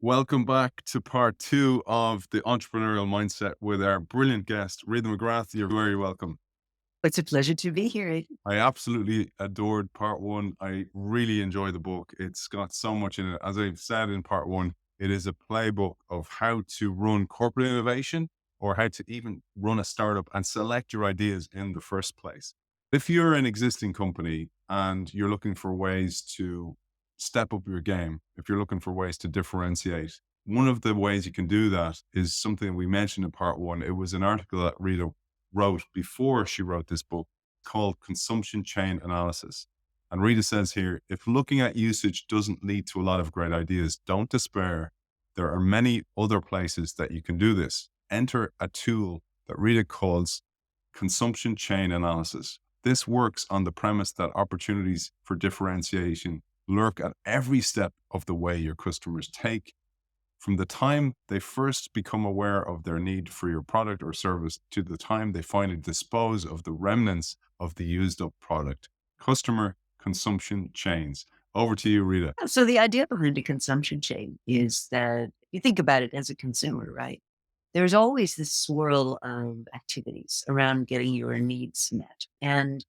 Welcome back to part two of the Entrepreneurial Mindset with our brilliant guest, Rita McGrath. You're very welcome. It's a pleasure to be here, Aidan. I absolutely adored part one. I really enjoy the book. It's got so much in it. As I've said in part one, it is a playbook of how to run corporate innovation or how to even run a startup and select your ideas in the first place. If you're an existing company and you're looking for ways to step up your game, if you're looking for ways to differentiate, one of the ways you can do that is something we mentioned in part one. It was an article that Rita wrote before she wrote this book called Consumption Chain Analysis. And Rita says here, if looking at usage doesn't lead to a lot of great ideas, don't despair. There are many other places that you can do this. Enter a tool that Rita calls Consumption Chain Analysis. This works on the premise that opportunities for differentiation lurk at every step of the way your customers take from the time they first become aware of their need for your product or service to the time they finally dispose of the remnants of the used up product. Customer consumption chains. Over to you, Rita. So the idea behind a consumption chain is that you think about it as a consumer, right? There's always this swirl of activities around getting your needs met. And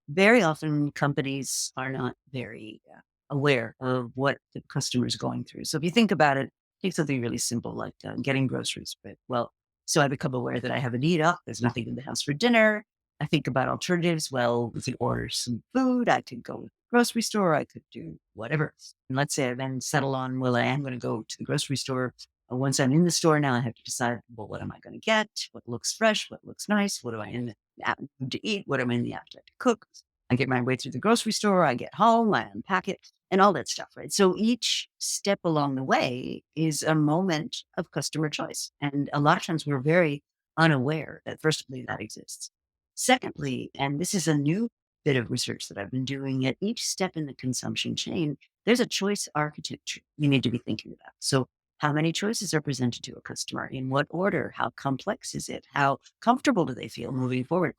very often companies are not very aware of what the customer is going through. So if you think about it, take something really simple like getting groceries. Right? Well, so I become aware that I have a need. Up. There's nothing in the house for dinner. I think about alternatives. Well, we could order some food. I could go to the grocery store. I could do whatever. And let's say I then settle on, well, I am going to go to the grocery store. Once I'm in the store, now I have to decide, well, what am I going to get? What looks fresh? What looks nice? What do I in the appetite to eat? What am I in the appetite to cook? I get my way through the grocery store. I get home. I unpack it and all that stuff, right? So each step along the way is a moment of customer choice. And a lot of times we're very unaware that, firstly, that exists. Secondly, and this is a new bit of research that I've been doing, at each step in the consumption chain, there's a choice architecture you need to be thinking about. So how many choices are presented to a customer? In what order? How complex is it? How comfortable do they feel moving forward?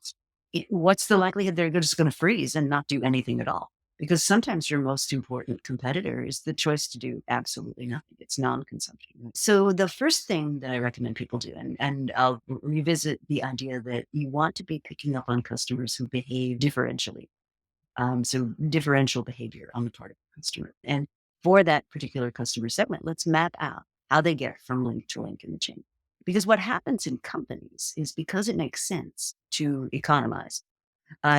What's the likelihood they're just going to freeze and not do anything at all? Because sometimes your most important competitor is the choice to do absolutely nothing. It's non-consumption. Right? So the first thing that I recommend people do, and I'll revisit the idea that you want to be picking up on customers who behave differentially. So differential behavior on the part of the customer. And for that particular customer segment, let's map out how they get from link to link in the chain. Because what happens in companies is because it makes sense to economize,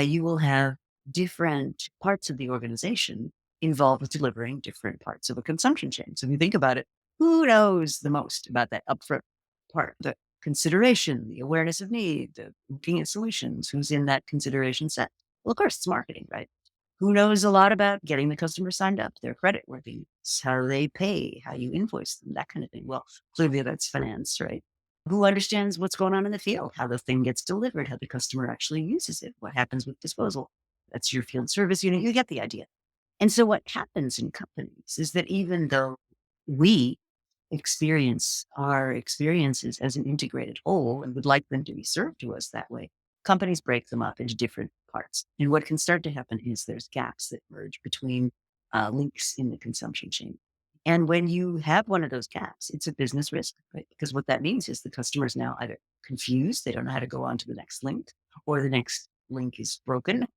you will have different parts of the organization involved with delivering different parts of a consumption chain. So if you think about it, who knows the most about that upfront part, the consideration, the awareness of need, the looking at solutions, who's in that consideration set? Well, of course, it's marketing, right? Who knows a lot about getting the customer signed up, their credit worthiness, how they pay, how you invoice them, that kind of thing. Well, clearly that's finance, right? Who understands what's going on in the field, how the thing gets delivered, how the customer actually uses it, what happens with disposal. That's your field service unit. You get the idea. And so what happens in companies is that even though we experience our experiences as an integrated whole and would like them to be served to us that way, companies break them up into different parts. And what can start to happen is there's gaps that merge between links in the consumption chain. And when you have one of those gaps, it's a business risk, right? Because what that means is the customer is now either confused, they don't know how to go on to the next link, or the next link is broken,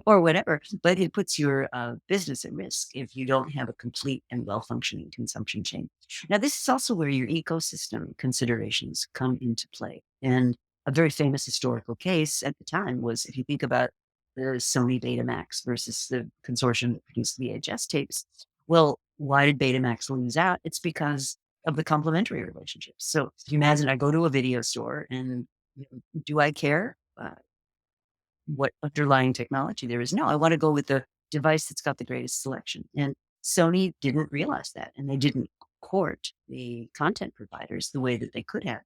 or whatever. But it puts your business at risk if you don't have a complete and well functioning consumption chain. Now, this is also where your ecosystem considerations come into play. And a very famous historical case at the time was, if you think about the Sony Betamax versus the consortium that produced VHS tapes. Well, why did Betamax lose out? It's because of the complementary relationships. So if you imagine I go to a video store and do I care what underlying technology there is? No, I want to go with the device that's got the greatest selection. And Sony didn't realize that, and they didn't court the content providers the way that they could have.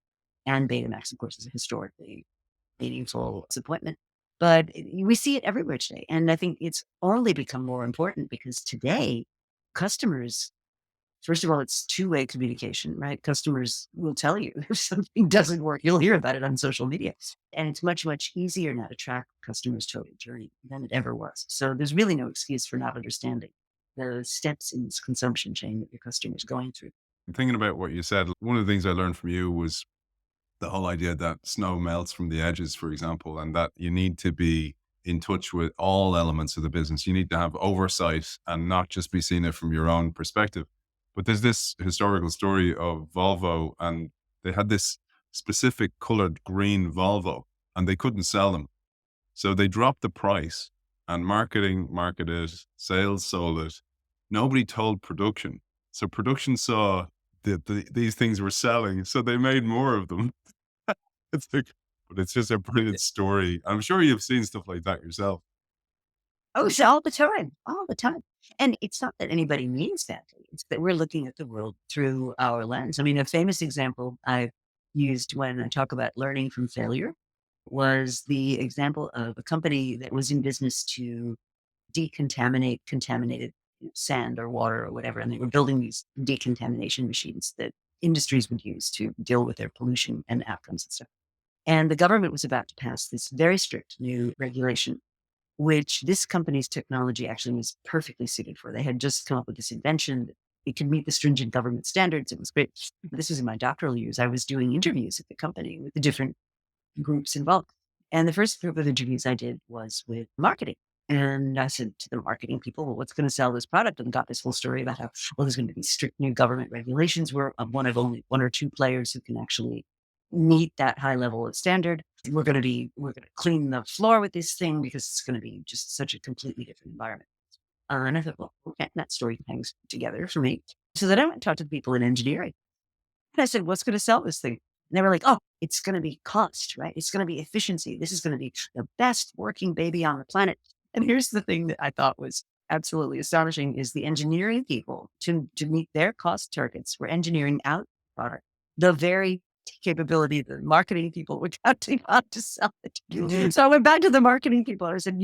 And Betamax, of course, is a historically meaningful disappointment. But we see it everywhere today. And I think it's only become more important because today, customers, first of all, it's two-way communication, right? Customers will tell you if something doesn't work. You'll hear about it on social media. And it's much, much easier now to track customers' total journey than it ever was. So there's really no excuse for not understanding the steps in this consumption chain that your customer is going through. Thinking about what you said, one of the things I learned from you was the whole idea that snow melts from the edges, for example, and that you need to be in touch with all elements of the business. You need to have oversight and not just be seeing it from your own perspective. But there's this historical story of Volvo, and they had this specific colored green Volvo, and they couldn't sell them. So they dropped the price, and marketing marketed it, sales sold it. Nobody told production. So production saw that these things were selling, so they made more of them. It's like, but it's just a brilliant story. I'm sure you've seen stuff like that yourself. Oh, it's all the time, all the time. And it's not that anybody means badly. It's that we're looking at the world through our lens. I mean, a famous example I've used when I talk about learning from failure was the example of a company that was in business to decontaminate contaminated sand or water or whatever. And they were building these decontamination machines that industries would use to deal with their pollution and outcomes and stuff. And the government was about to pass this very strict new regulation, which this company's technology actually was perfectly suited for. They had just come up with this invention that it could meet the stringent government standards. It was great. This was in my doctoral years. I was doing interviews at the company with the different groups involved. And the first group of interviews I did was with marketing. And I said to the marketing people, well, what's going to sell this product? And got this whole story about how, well, there's going to be strict new government regulations. We're one of only one or two players who can actually meet that high level of standard. We're going to clean the floor with this thing because it's going to be just such a completely different environment. And I thought, well, okay, that story hangs together for me. So then I went and talked to the people in engineering. And I said, what's going to sell this thing? And they were like, oh, it's going to be cost, right? It's going to be efficiency. This is going to be the best working baby on the planet. And here's the thing that I thought was absolutely astonishing is the engineering people to meet their cost targets were engineering out the product, the very capability the marketing people were counting on to sell it. So I went back to the marketing people and I said,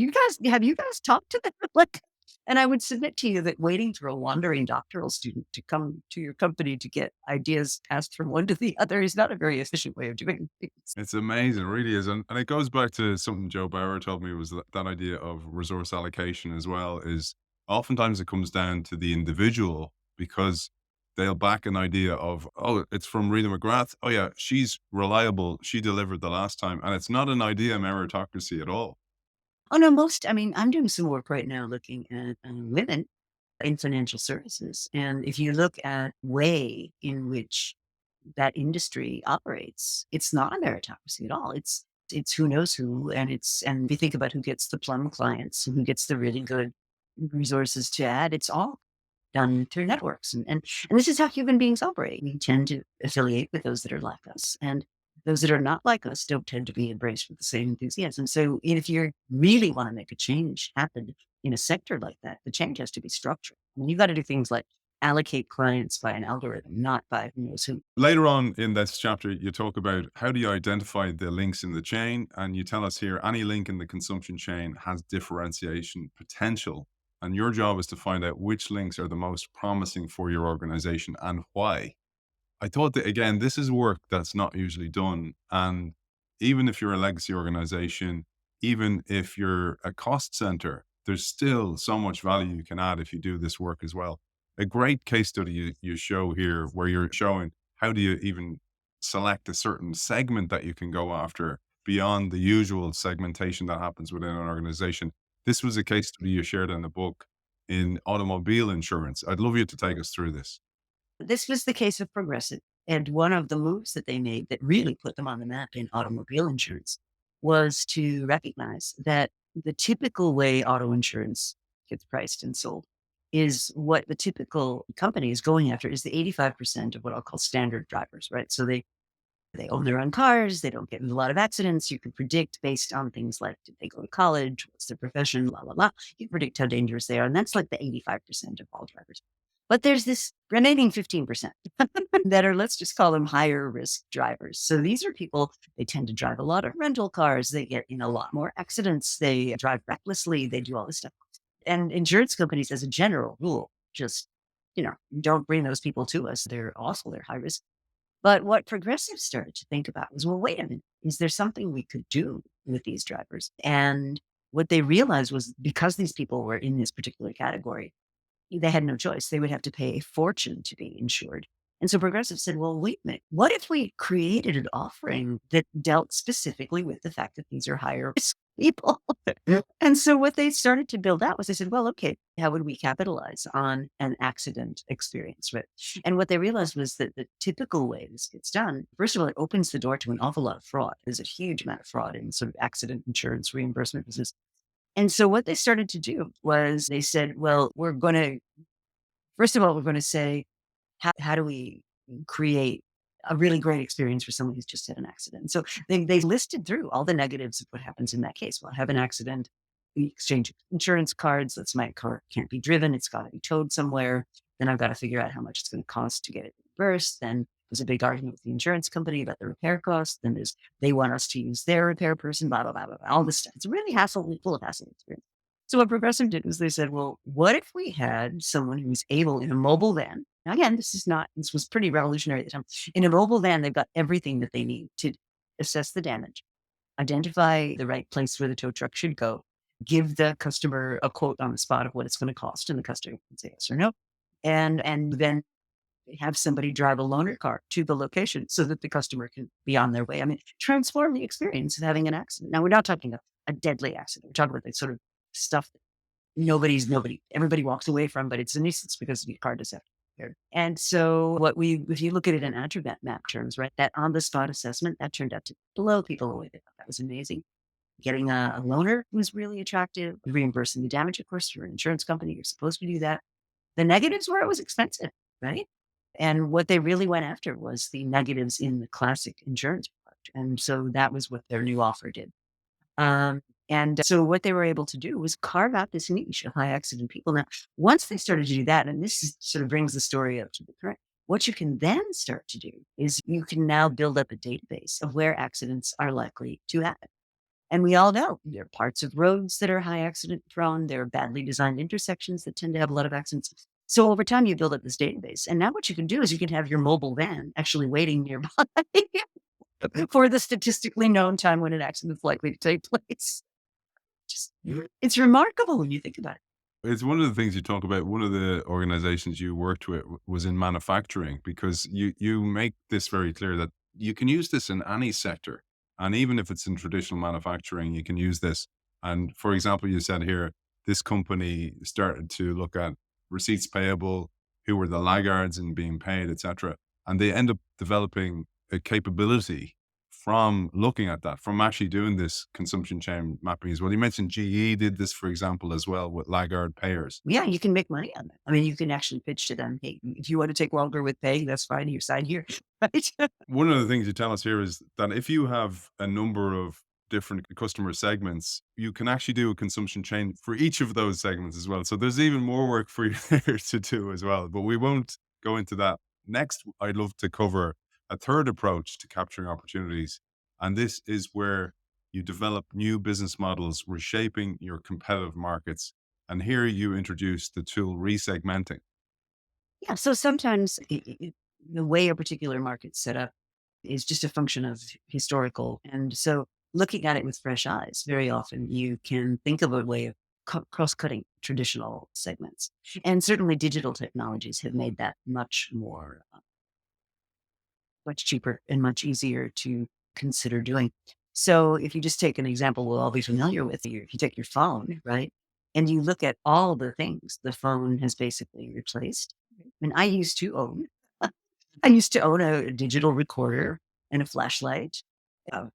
have you guys talked to them? Like, and I would submit to you that waiting for a wandering doctoral student to come to your company to get ideas passed from one to the other is not a very efficient way of doing things. It's amazing, it really is. And it goes back to something Joe Bauer told me was that idea of resource allocation as well is oftentimes it comes down to the individual because they'll back an idea of, oh, it's from Rita McGrath. Oh yeah, she's reliable. She delivered the last time. And it's not an idea meritocracy at all. Oh no, I mean, I'm doing some work right now looking at women in financial services. And if you look at way in which that industry operates, it's not a meritocracy at all. It's who knows who, and if you think about who gets the plum clients and who gets the really good resources to add, it's all done through networks. And this is how human beings operate. We tend to affiliate with those that are like us. And those that are not like us don't tend to be embraced with the same enthusiasm. So if you really want to make a change happen in a sector like that, the change has to be structural. I mean, you got to do things like allocate clients by an algorithm, not by who knows who. Later on in this chapter, you talk about how do you identify the links in the chain, and you tell us here any link in the consumption chain has differentiation potential, and your job is to find out which links are the most promising for your organization and why. I thought that again, this is work that's not usually done. And even if you're a legacy organization, even if you're a cost center, there's still so much value you can add if you do this work as well. A great case study you show here where you're showing how do you even select a certain segment that you can go after beyond the usual segmentation that happens within an organization. This was a case study you shared in the book in automobile insurance. I'd love you to take us through this. This was the case of Progressive. And one of the moves that they made that really put them on the map in automobile insurance was to recognize that the typical way auto insurance gets priced and sold is what the typical company is going after is the 85% of what I'll call standard drivers, right? So they own their own cars. They don't get in a lot of accidents. You can predict based on things like, did they go to college? What's their profession? Blah, blah, blah. You can predict how dangerous they are. And that's like the 85% of all drivers. But there's this remaining 15% that are, let's just call them higher risk drivers. So these are people, they tend to drive a lot of rental cars. They get in a lot more accidents. They drive recklessly. They do all this stuff. And insurance companies, as a general rule, just, don't bring those people to us. They're awful. They're high risk. But what progressives started to think about was, well, wait a minute, is there something we could do with these drivers? And what they realized was because these people were in this particular category, they had no choice. They would have to pay a fortune to be insured. And so Progressive said, well, wait a minute. What if we created an offering that dealt specifically with the fact that these are higher risk people? And so what they started to build out was they said, well, okay, how would we capitalize on an accident experience? Right. And what they realized was that the typical way this gets done, first of all, it opens the door to an awful lot of fraud. There's a huge amount of fraud in sort of accident insurance reimbursement business. And so what they started to do was they said, well, first of all, we're going to say, how do we create a really great experience for someone who's just had an accident? So they listed through all the negatives of what happens in that case. Well, I have an accident, we exchange insurance cards. Let's my car can't be driven. It's got to be towed somewhere. Then I've got to figure out how much it's going to cost to get it reversed. Then there's a big argument with the insurance company about the repair costs. Then they want us to use their repair person, blah, blah, blah, blah, blah, all this stuff. It's really full of hassle experience. So what Progressive did was they said, well, what if we had someone who's able in a mobile van? Now, again, this was pretty revolutionary at the time. In a mobile van, they've got everything that they need to assess the damage, identify the right place where the tow truck should go, give the customer a quote on the spot of what it's going to cost, and the customer can say yes or no. And then have somebody drive a loaner car to the location so that the customer can be on their way. I mean, transform the experience of having an accident. Now, we're not talking a deadly accident. We're talking about the sort of stuff that everybody walks away from, but it's a nuisance because the car does have to be repaired. And so if you look at it in attribute map terms, right, that on the spot assessment, that turned out to blow people away. They thought that was amazing. Getting a loaner was really attractive. Reimbursing the damage, of course, you're an insurance company, you're supposed to do that. The negatives were it was expensive, right? And what they really went after was the negatives in the classic insurance product. And so that was what their new offer did. And so what they were able to do was carve out this niche of high accident people. Now, once they started to do that, and sort of brings the story up to the current, what you can then start to do is you can now build up a database of where accidents are likely to happen. And we all know there are parts of roads that are high accident prone. There are badly designed intersections that tend to have a lot of accidents. So over time, you build up this database. And now what you can do is you can have your mobile van actually waiting nearby for the statistically known time when an accident is likely to take place. It's remarkable when you think about it. It's one of the things you talk about. One of the organizations you worked with was in manufacturing, because you make this very clear that you can use this in any sector. And even if it's in traditional manufacturing, you can use this. And for example, you said here, this company started to look at receipts payable, who were the laggards in being paid, etc. And they end up developing a capability from looking at that, from actually doing this consumption chain mapping as well. You mentioned GE did this, for example, as well with laggard payers. Yeah, you can make money on that. I mean, you can actually pitch to them, hey, if you want to take longer with paying, that's fine. You sign here, right? One of the things you tell us here is that if you have a number of different customer segments, you can actually do a consumption chain for each of those segments as well. So there's even more work for you there to do as well. But we won't go into that. Next, I'd love to cover a third approach to capturing opportunities. And this is where you develop new business models, reshaping your competitive markets. And here you introduce the tool resegmenting. Yeah. So sometimes the way a particular market's set up is just a function of historical. And so looking at it with fresh eyes, very often you can think of a way of cross-cutting traditional segments. And certainly digital technologies have made that much cheaper and much easier to consider doing. So if you just take an example we'll all be familiar with, if you take your phone, right? And you look at all the things the phone has basically replaced. I mean, I used to own a digital recorder and a flashlight, a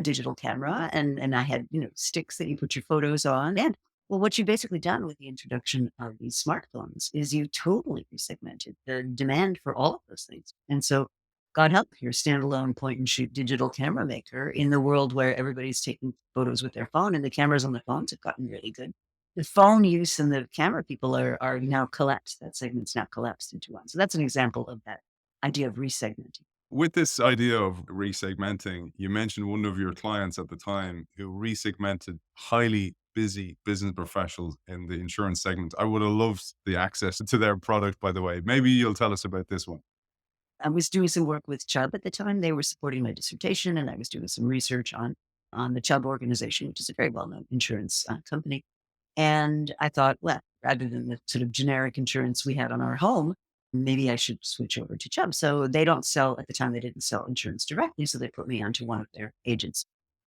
digital camera, and I had, sticks that you put your photos on. And well, what you've basically done with the introduction of these smartphones is you totally resegmented the demand for all of those things. And so God help your standalone point and shoot digital camera maker in the world where everybody's taking photos with their phone and the cameras on the phones have gotten really good. The phone use and the camera people are now collapsed. That segment's now collapsed into one. So that's an example of that idea of resegmenting. With this idea of resegmenting, you mentioned one of your clients at the time who resegmented highly busy business professionals in the insurance segment. I would have loved the access to their product, by the way. Maybe you'll tell us about this one. I was doing some work with Chubb at the time. They were supporting my dissertation, and I was doing some research on the Chubb organization, which is a very well-known insurance company. And I thought, well, rather than the sort of generic insurance we had on our home, maybe I should switch over to Chubb. So they don't sell, at the time, they didn't sell insurance directly. So they put me onto one of their agents.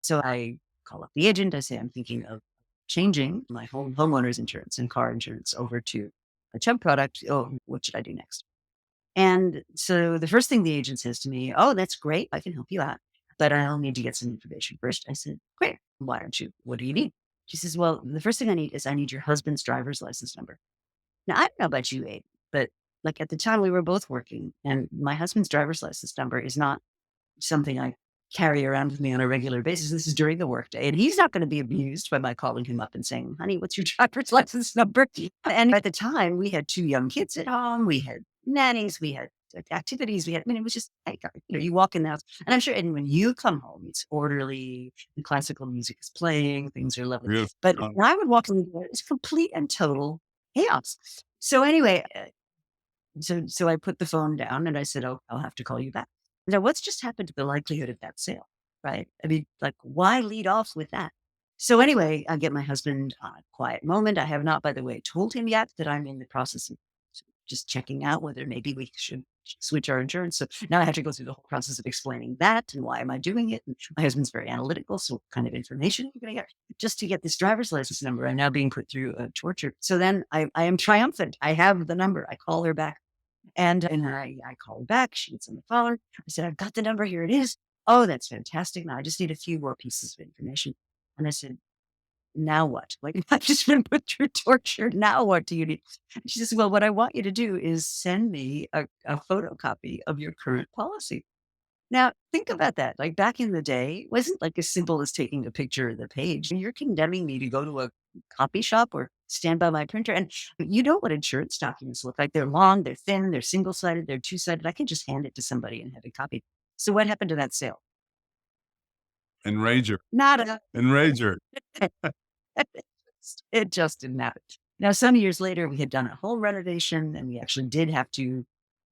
So I call up the agent. I say, I'm thinking of changing my homeowner's insurance and car insurance over to a Chubb product. Oh, what should I do next? And so the first thing the agent says to me, oh, that's great. I can help you out, but I'll need to get some information first. I said, great. Why don't you? What do you need? She says, well, the first thing I need is I need your husband's driver's license number. Now, I don't know about you, Abe, but like at the time we were both working, and my husband's driver's license number is not something I carry around with me on a regular basis. This is during the workday, and he's not going to be abused by my calling him up and saying, honey, what's your driver's license number? And at the time, we had 2 young kids at home. We had nannies. We had activities. I mean, it was just like, you walk in the house, and I'm sure, and when you come home, it's orderly, the classical music is playing, things are lovely. Real But fun. when I would walk in the door, it's complete and total chaos. So anyway, so I put the phone down and I said, oh, I'll have to call you back. Now, what's just happened to the likelihood of that sale, right? I mean, like, why lead off with that? So anyway, I get my husband a quiet moment. I have not, by the way, told him yet that I'm in the process of just checking out whether maybe we should switch our insurance. So now I have to go through the whole process of explaining that and why am I doing it. And my husband's very analytical. So what kind of information are you going to get just to get this driver's license number? I'm now being put through torture. So then I am triumphant. I have the number. I call her back. And I called back. She gets on the phone. I said, I've got the number. Here it is. Oh, that's fantastic. Now I just need a few more pieces of information. And I said, now what? Like, I've just been put through torture. Now what do you need? She says, well, what I want you to do is send me a photocopy of your current policy. Now, think about that. Like back in the day, it wasn't like as simple as taking a picture of the page. You're condemning me to go to a copy shop or stand by my printer. And you know what insurance documents look like. They're long, they're thin, they're single sided, they're two sided. I can just hand it to somebody and have it copied. So what happened to that sale? Enrager. Nada. Enrager. It just didn't happen. Now, some years later, we had done a home renovation and we actually did have to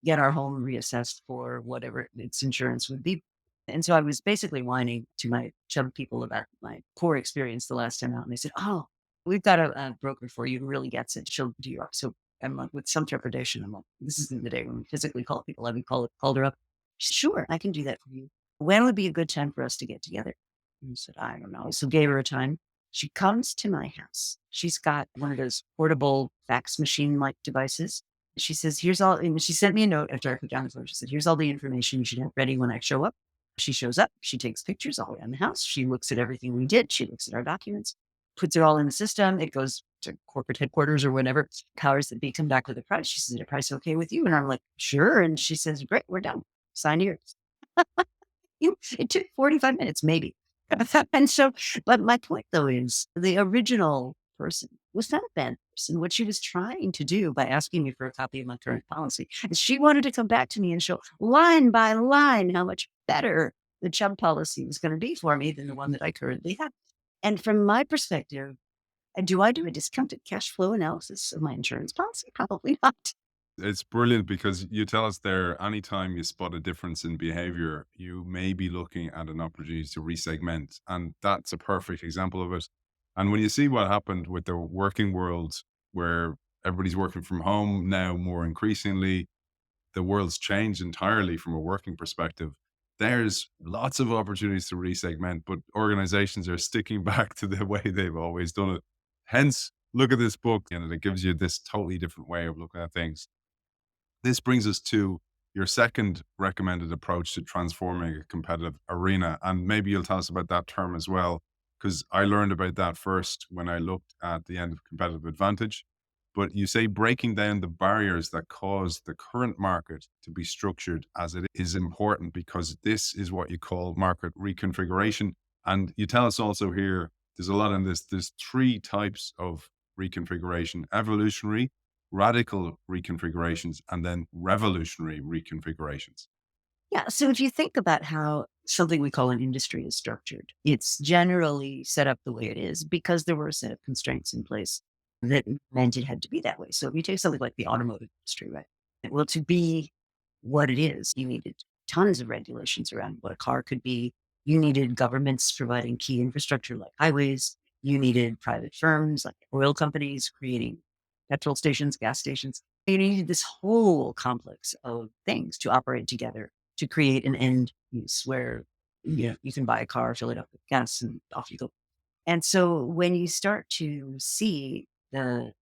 get our home reassessed for whatever its insurance would be. And so I was basically whining to my Chubb people about my poor experience the last time out. And they said, oh, we've got a broker for you who really gets it. She'll do you up. So I'm like, with some trepidation, I'm like, this isn't the day when we physically call people. Let me called her up. She said, sure, I can do that for you. When would be a good time for us to get together? And I said, I don't know. So gave her a time. She comes to my house. She's got one of those portable fax machine like devices. She says, here's all, and she sent me a note after I put down the phone. She said, here's all the information you should have ready when I show up. She shows up. She takes pictures all around the house. She looks at everything we did. She looks at our documents, puts it all in the system. It goes to corporate headquarters or whatever. Powers that be come back with a price. She says, is the price okay with you? And I'm like, sure. And she says, great, we're done. Sign here. It took 45 minutes, maybe. And so, but my point though is the original person was not a bad person. What she was trying to do by asking me for a copy of my current policy is she wanted to come back to me and show line by line how much better the Chubb policy was going to be for me than the one that I currently have. And from my perspective, do I do a discounted cash flow analysis of my insurance policy? Probably not. It's brilliant because you tell us there, anytime you spot a difference in behavior, you may be looking at an opportunity to resegment. And that's a perfect example of it. And when you see what happened with the working world, where everybody's working from home now more increasingly, the world's changed entirely from a working perspective. There's lots of opportunities to resegment, but organizations are sticking back to the way they've always done it. Hence, look at this book and it gives you this totally different way of looking at things. This brings us to your second recommended approach to transforming a competitive arena. And maybe you'll tell us about that term as well, because I learned about that first when I looked at the end of competitive advantage. But you say breaking down the barriers that cause the current market to be structured as it is important because this is what you call market reconfiguration. And you tell us also here, there's a lot in this, there's three types of reconfiguration: evolutionary, radical reconfigurations, and then revolutionary reconfigurations. Yeah. So if you think about how something we call an industry is structured, it's generally set up the way it is because there were a set of constraints in place that meant it had to be that way. So if you take something like the automotive industry, right? Well, to be what it is, you needed tons of regulations around what a car could be. You needed governments providing key infrastructure like highways. You needed private firms like oil companies creating petrol stations, gas stations. You need this whole complex of things to operate together to create an end use where you can buy a car, fill it up with gas, and off you go. And so when you start to see the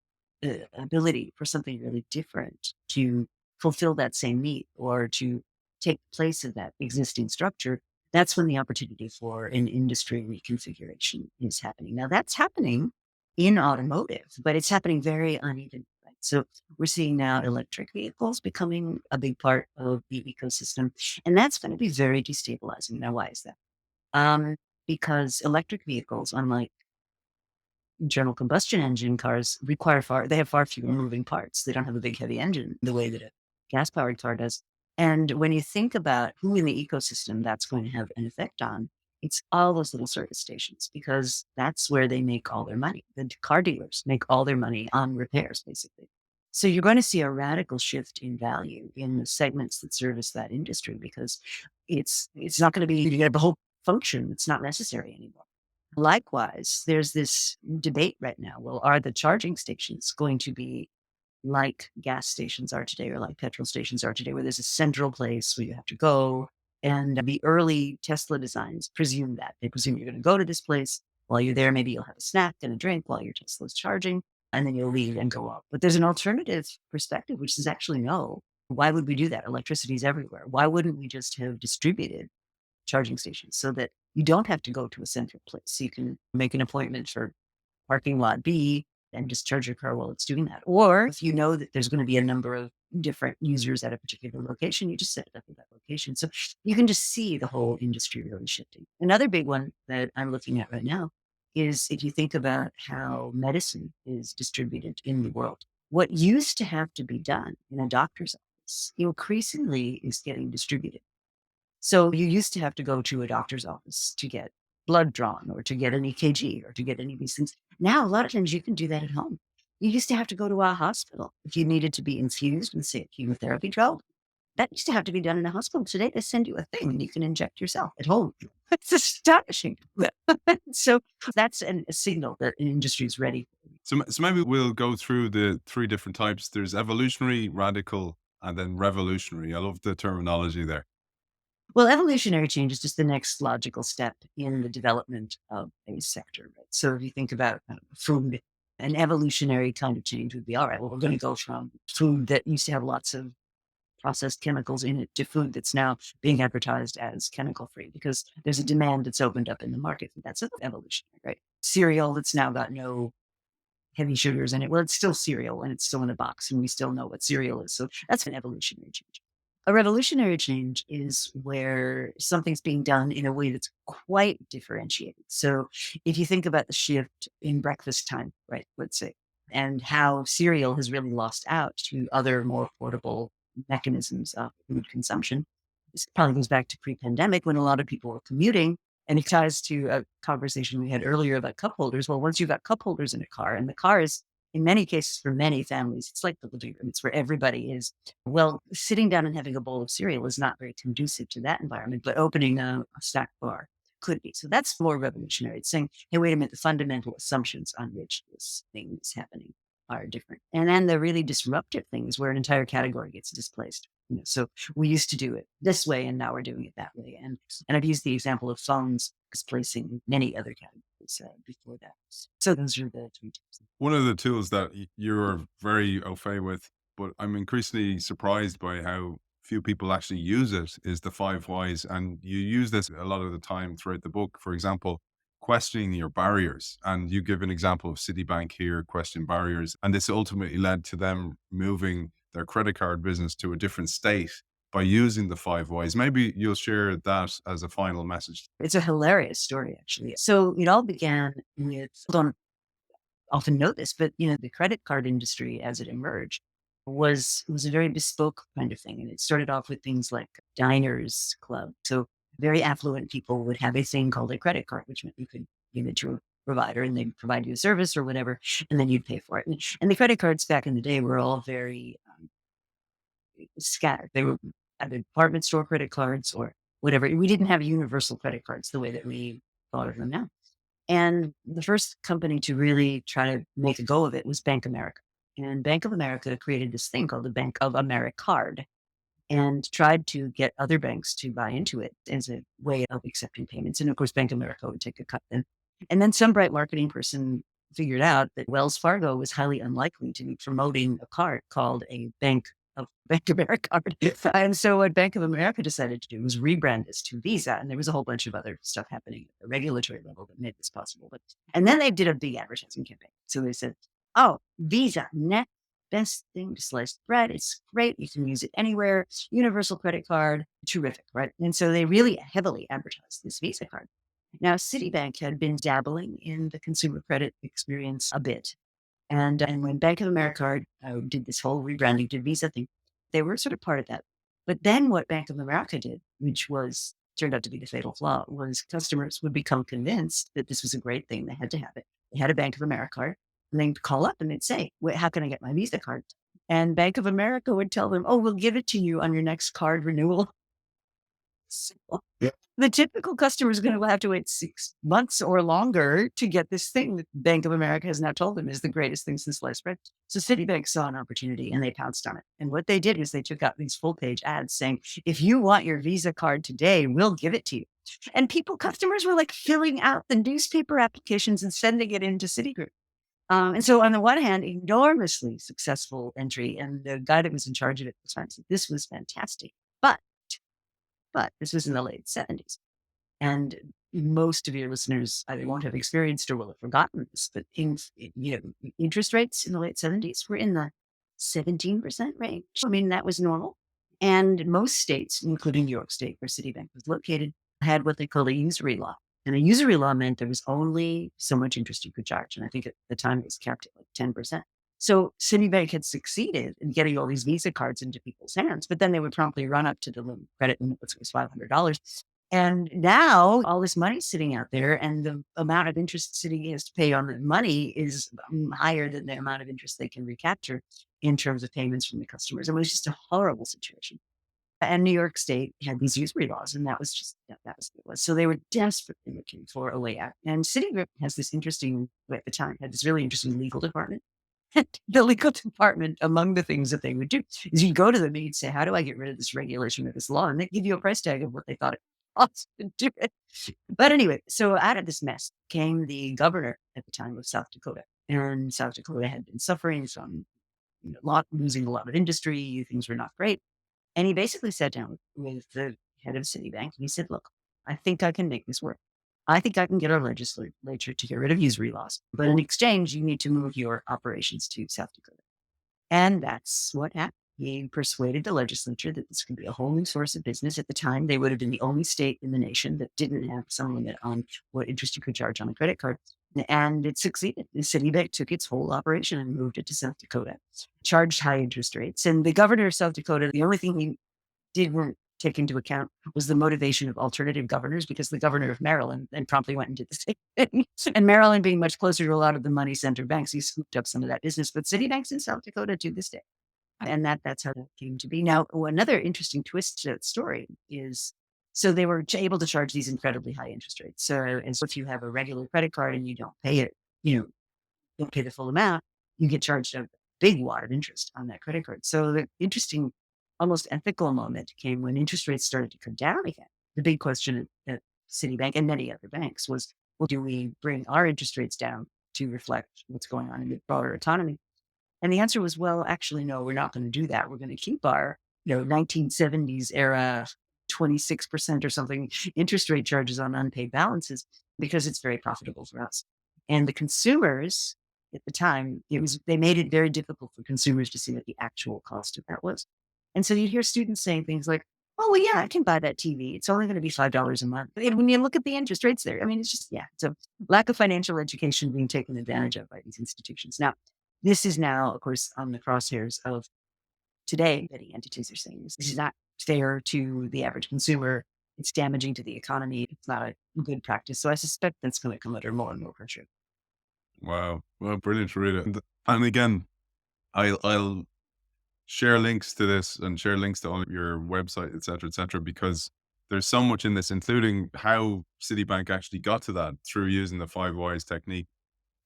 ability for something really different to fulfill that same need or to take place of that existing structure, that's when the opportunity for an industry reconfiguration is happening. Now, that's happening in automotive, but it's happening very uneven. Right? So we're seeing now electric vehicles becoming a big part of the ecosystem, and that's going to be very destabilizing. Now, why is that? Because electric vehicles, unlike internal combustion engine cars, they have far fewer moving parts. They don't have a big heavy engine the way that a gas powered car does. And when you think about who in the ecosystem that's going to have an effect on, it's all those little service stations because that's where they make all their money. The car dealers make all their money on repairs, basically. So you're going to see a radical shift in value in the segments that service that industry because it's not going to be you get a whole function. It's not necessary anymore. Likewise, there's this debate right now. Well, are the charging stations going to be like gas stations are today or like petrol stations are today, where there's a central place where you have to go? And the early Tesla designs presume that. They presume you're going to go to this place. While you're there, maybe you'll have a snack and a drink while your Tesla's charging, and then you'll leave and go up. But there's an alternative perspective, which is actually no. Why would we do that? Electricity is everywhere. Why wouldn't we just have distributed charging stations so that you don't have to go to a central place? You can make an appointment for parking lot B and just charge your car while it's doing that. Or if you know that there's going to be a number of different users at a particular location, you just set it up at that location. So you can just see the whole industry really shifting. Another big one that I'm looking at right now is if you think about how medicine is distributed in the world. What used to have to be done in a doctor's office increasingly is getting distributed. So you used to have to go to a doctor's office to get blood drawn or to get an EKG or to get any of these things. Now, a lot of times you can do that at home. You used to have to go to a hospital if you needed to be infused with, say, a chemotherapy drug. That used to have to be done in a hospital. Today, they send you a thing and you can inject yourself at home. It's astonishing. So that's a signal that an industry is ready. So maybe we'll go through the three different types. There's evolutionary, radical, and then revolutionary. I love the terminology there. Well, evolutionary change is just the next logical step in the development of a sector. Right? So if you think about food, an evolutionary kind of change would be all right. Well, we're going to go from food that used to have lots of processed chemicals in it to food that's now being advertised as chemical free because there's a demand that's opened up in the market. That's evolutionary, right? Cereal that's now got no heavy sugars in it. Well, it's still cereal and it's still in a box and we still know what cereal is. So that's an evolutionary change. A revolutionary change is where something's being done in a way that's quite differentiated. So if you think about the shift in breakfast time, right, let's say, and how cereal has really lost out to other more portable mechanisms of food consumption, this probably goes back to pre-pandemic when a lot of people were commuting. And it ties to a conversation we had earlier about cup holders. Well, once you've got cup holders in a car, and the car is, in many cases, for many families, it's like the living room. It's where everybody is. Well, sitting down and having a bowl of cereal is not very conducive to that environment, but opening a snack bar could be. So that's more revolutionary. It's saying, hey, wait a minute, the fundamental assumptions on which this thing is happening are different. And then the really disruptive thing is where an entire category gets displaced. So we used to do it this way, and now we're doing it that way. And I've used the example of phones displacing many other categories before that. So those are the three tips. One of the tools that you're very au fait with, but I'm increasingly surprised by how few people actually use it, is the five whys. And you use this a lot of the time throughout the book. For example, questioning your barriers. And you give an example of Citibank here, question barriers. And this ultimately led to them moving their credit card business to a different state by using the five whys. Maybe you'll share that as a final message. It's a hilarious story, actually. So it all began with, don't often know this, but the credit card industry as it emerged was a very bespoke kind of thing. And it started off with things like diners club. So very affluent people would have a thing called a credit card, which meant you could give it to a provider and they'd provide you a service or whatever, and then you'd pay for it. And the credit cards back in the day were all very scattered. They were either department store credit cards or whatever. We didn't have universal credit cards the way that we thought of them now. And the first company to really try to make a go of it was Bank America. And Bank of America created this thing called the Bank of America card and tried to get other banks to buy into it as a way of accepting payments. And of course, Bank of America would take a cut then. And then some bright marketing person figured out that Wells Fargo was highly unlikely to be promoting a card called a Bank of America card. And so what Bank of America decided to do was rebrand this to Visa. And there was a whole bunch of other stuff happening at the regulatory level that made this possible. And then they did a big advertising campaign. So they said, oh, Visa, next best thing to slice bread. It's great. You can use it anywhere. Universal credit card, terrific, right? And so they really heavily advertised this Visa card. Now, Citibank had been dabbling in the consumer credit experience a bit. And when Bank of America did this whole rebranding to Visa thing, they were sort of part of that. But then what Bank of America did, which turned out to be the fatal flaw, was customers would become convinced that this was a great thing. They had to have it. They had a Bank of America card, and they'd call up and they'd say, "Wait, how can I get my Visa card?" And Bank of America would tell them, "Oh, we'll give it to you on your next card renewal." So the typical customer is going to have to wait 6 months or longer to get this thing that Bank of America has now told them is the greatest thing since sliced bread. So Citibank saw an opportunity and they pounced on it. And what they did is they took out these full page ads saying, if you want your Visa card today, we'll give it to you. And customers were like filling out the newspaper applications and sending it into Citigroup. And so on the one hand, enormously successful entry. And the guy that was in charge of it was said, this was fantastic. But this was in the late 70s. And most of your listeners either won't have experienced or will have forgotten this, but interest rates in the late 70s were in the 17% range. I mean, that was normal. And most states, including New York State, where Citibank was located, had what they called a usury law. And a usury law meant there was only so much interest you could charge. And I think at the time it was capped at like 10%. So Citibank had succeeded in getting all these Visa cards into people's hands, but then they would promptly run up to the credit limit, which was $500. And now all this money's sitting out there, and the amount of interest Citi has to pay on the money is higher than the amount of interest they can recapture in terms of payments from the customers. It was just a horrible situation. And New York State had these usury laws, and that was what it was. So they were desperately looking for a way out. And Citigroup has this interesting, at the time, had this really interesting legal department. The legal department, among the things that they would do is you'd go to them and you'd say, how do I get rid of this regulation or this law? And they'd give you a price tag of what they thought it cost to do it. But anyway, so out of this mess came the governor at the time of South Dakota. And South Dakota had been suffering from losing a lot of industry. Things were not great. And he basically sat down with the head of Citibank and he said, look, I think I can make this work. I think I can get our legislature to get rid of usury laws. But in exchange, you need to move your operations to South Dakota. And that's what happened. He persuaded the legislature that this could be a whole new source of business. At the time, they would have been the only state in the nation that didn't have some limit on what interest you could charge on a credit card. And it succeeded. The Citibank took its whole operation and moved it to South Dakota, charged high interest rates. And the governor of South Dakota, the only thing he didn't take into account was the motivation of alternative governors, because the governor of Maryland then promptly went and did the same thing. And Maryland being much closer to a lot of the money center banks, he scooped up some of that business. But Citibank's in South Dakota to this day. And that's how that came to be. Now, another interesting twist to that story is, so they were able to charge these incredibly high interest rates. So if you have a regular credit card and you don't pay it, don't pay the full amount, you get charged a big wad of interest on that credit card. So the interesting, almost ethical moment came when interest rates started to come down again. The big question at Citibank and many other banks was, well, do we bring our interest rates down to reflect what's going on in the broader economy? And the answer was, well, actually, no, we're not going to do that. We're going to keep our 1970s era 26% or something interest rate charges on unpaid balances because it's very profitable for us. And the consumers at the time, they made it very difficult for consumers to see what the actual cost of that was. And so you'd hear students saying things like, oh, well, yeah, I can buy that TV. It's only going to be $5 a month. And when you look at the interest rates there, I mean, it's just, it's a lack of financial education being taken advantage of by these institutions. Now, this is now, of course, on the crosshairs of today. Many entities are saying this is not fair to the average consumer. It's damaging to the economy. It's not a good practice. So I suspect that's going to come under more and more pressure. Wow. Well, brilliant, Rita. And again, I'll share links to this and share links to all your website, et cetera, because there's so much in this, including how Citibank actually got to that through using the 5 whys technique.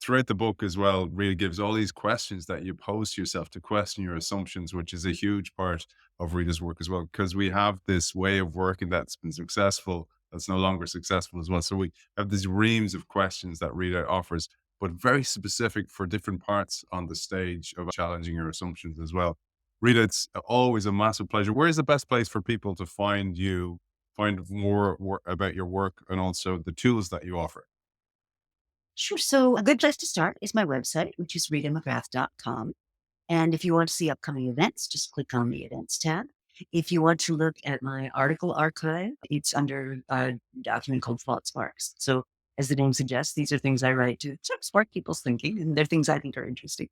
throughout the book as well, really gives all these questions that you pose to yourself to question your assumptions, which is a huge part of Rita's work as well, because we have this way of working that's been successful that's no longer successful as well. So we have these reams of questions that Rita offers, but very specific for different parts on the stage of challenging your assumptions as well. Rita, it's always a massive pleasure. Where is the best place for people to find you, find more about your work, and also the tools that you offer? Sure. So a good place to start is my website, which is ritamcgrath.com. And if you want to see upcoming events, just click on the events tab. If you want to look at my article archive, it's under a document called Thought Sparks. So as the name suggests, these are things I write to sort of spark people's thinking, and they're things I think are interesting.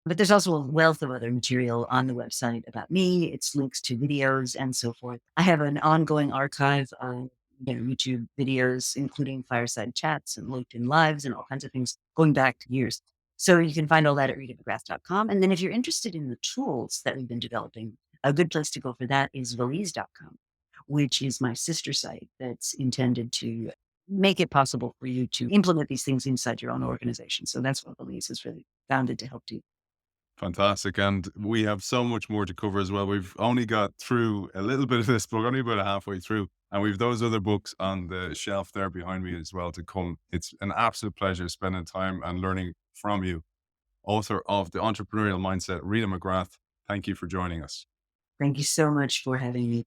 But there's also a wealth of other material on the website about me. It's links to videos and so forth. I have an ongoing archive on YouTube videos, including fireside chats and LinkedIn lives and all kinds of things going back years. So you can find all that at ritamcgrath.com. And then if you're interested in the tools that we've been developing, a good place to go for that is valise.com, which is my sister site that's intended to make it possible for you to implement these things inside your own organization. So that's what Valise is really founded to help do. Fantastic. And we have so much more to cover as well. We've only got through a little bit of this book, only about halfway through. And we've those other books on the shelf there behind me as well to come. It's an absolute pleasure spending time and learning from you. Author of The Entrepreneurial Mindset, Rita McGrath. Thank you for joining us. Thank you so much for having me.